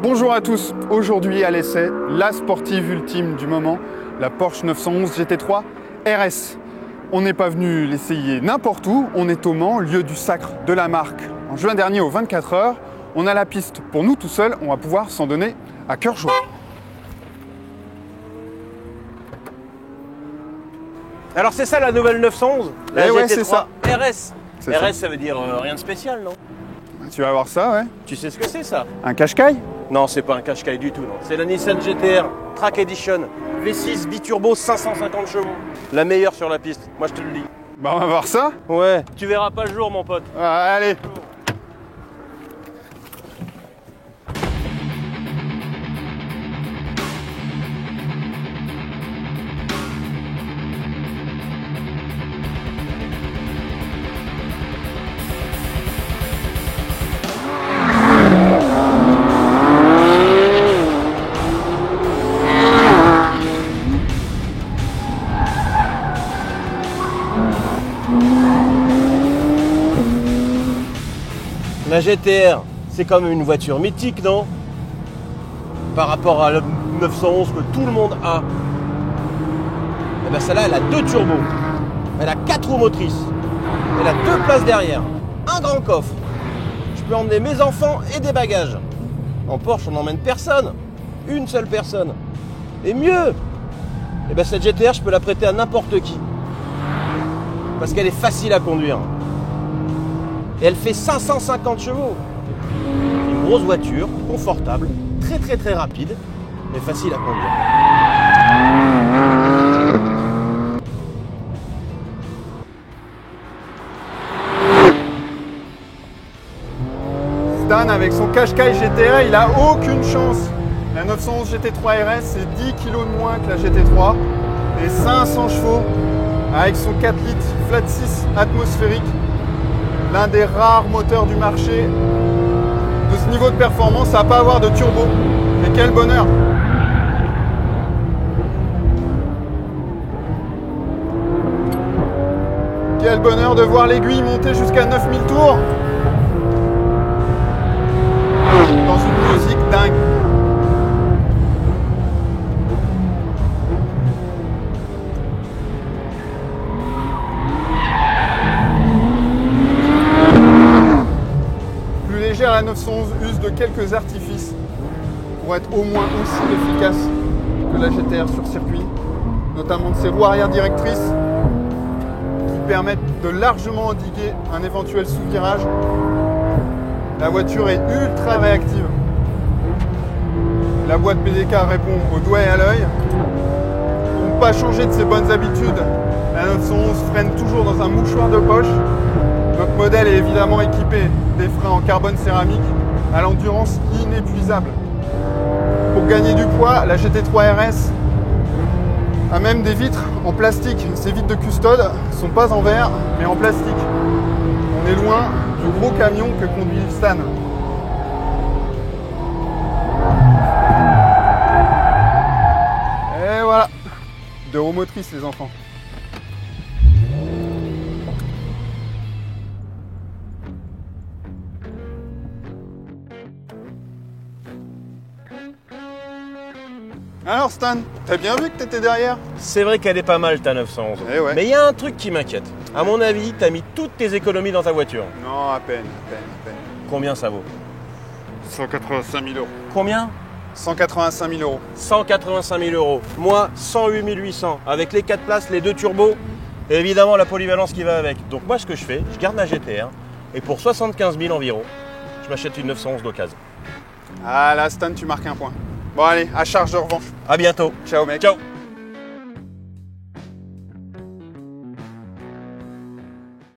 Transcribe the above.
Bonjour à tous, aujourd'hui à l'essai, la sportive ultime du moment, la Porsche 911 GT3 RS. On n'est pas venu l'essayer n'importe où, on est au Mans, lieu du sacre de la marque. En juin dernier aux 24 heures, on a la piste pour nous tout seuls, on va pouvoir s'en donner à cœur joie. Alors c'est ça la nouvelle 911, la GT3 ouais, c'est ça. RS. C'est RS ça veut dire rien de spécial, non? Tu vas voir ça, ouais. Tu sais ce que c'est ça? Un Qashqai? Non, c'est pas un Qashqai du tout, non. C'est la Nissan GT-R Track Edition, V6 biturbo 550 chevaux. La meilleure sur la piste, moi je te le dis. Bah on va voir ça. Ouais, tu verras pas le jour mon pote. Allez. La GT-R, c'est comme une voiture mythique, non? Par rapport à la 911 que tout le monde a. Et ben celle-là, elle a 2 turbos. Elle a 4 roues motrices. Elle a 2 places derrière. Un grand coffre. Je peux emmener mes enfants et des bagages. En Porsche, on n'emmène personne. Une seule personne. Et mieux, et ben cette GT-R, je peux la prêter à n'importe qui. Parce qu'elle est facile à conduire. Et elle fait 550 chevaux. Une grosse voiture, confortable, très rapide, mais facile à conduire. Stan avec son Qashqai GT-R, il a aucune chance. La 911 GT3 RS, c'est 10 kg de moins que la GT3 et 500 chevaux avec son 4 litres flat 6 atmosphérique. L'un des rares moteurs du marché de ce niveau de performance à pas avoir de turbo. Mais quel bonheur! Quel bonheur de voir l'aiguille monter jusqu'à 9000 tours dans une musique dingue. La 911 use de quelques artifices pour être au moins aussi efficace que la GT-R sur circuit, notamment de ses roues arrière directrices qui permettent de largement endiguer un éventuel sous-virage. La voiture est ultra réactive. La boîte PDK répond au doigt et à l'œil. Pour ne pas changer de ses bonnes habitudes, la 911 freine toujours dans un mouchoir de poche. Notre modèle est évidemment équipé des freins en carbone céramique à l'endurance inépuisable. Pour gagner du poids, la GT3 RS a même des vitres en plastique. Ces vitres de custode ne sont pas en verre, mais en plastique. On est loin du gros camion que conduit Stan. Et voilà, 2 roues motrices les enfants. Alors Stan, t'as bien vu que t'étais derrière? C'est vrai qu'elle est pas mal ta 911. Eh ouais. Mais il y a un truc qui m'inquiète. À mon avis, t'as mis toutes tes économies dans ta voiture. Non, à peine. Combien ça vaut? 185 000 euros. Combien? 185 000 euros. 185 000 euros. Moi, 108 800. Avec les 4 places, les 2 turbos, et évidemment la polyvalence qui va avec. Donc moi, ce que je fais, je garde ma GT-R, et pour 75 000 environ, je m'achète une 911 d'occasion. Ah là, Stan, tu marques un point. Bon allez, à charge de revanche. À bientôt. Ciao mec. Ciao.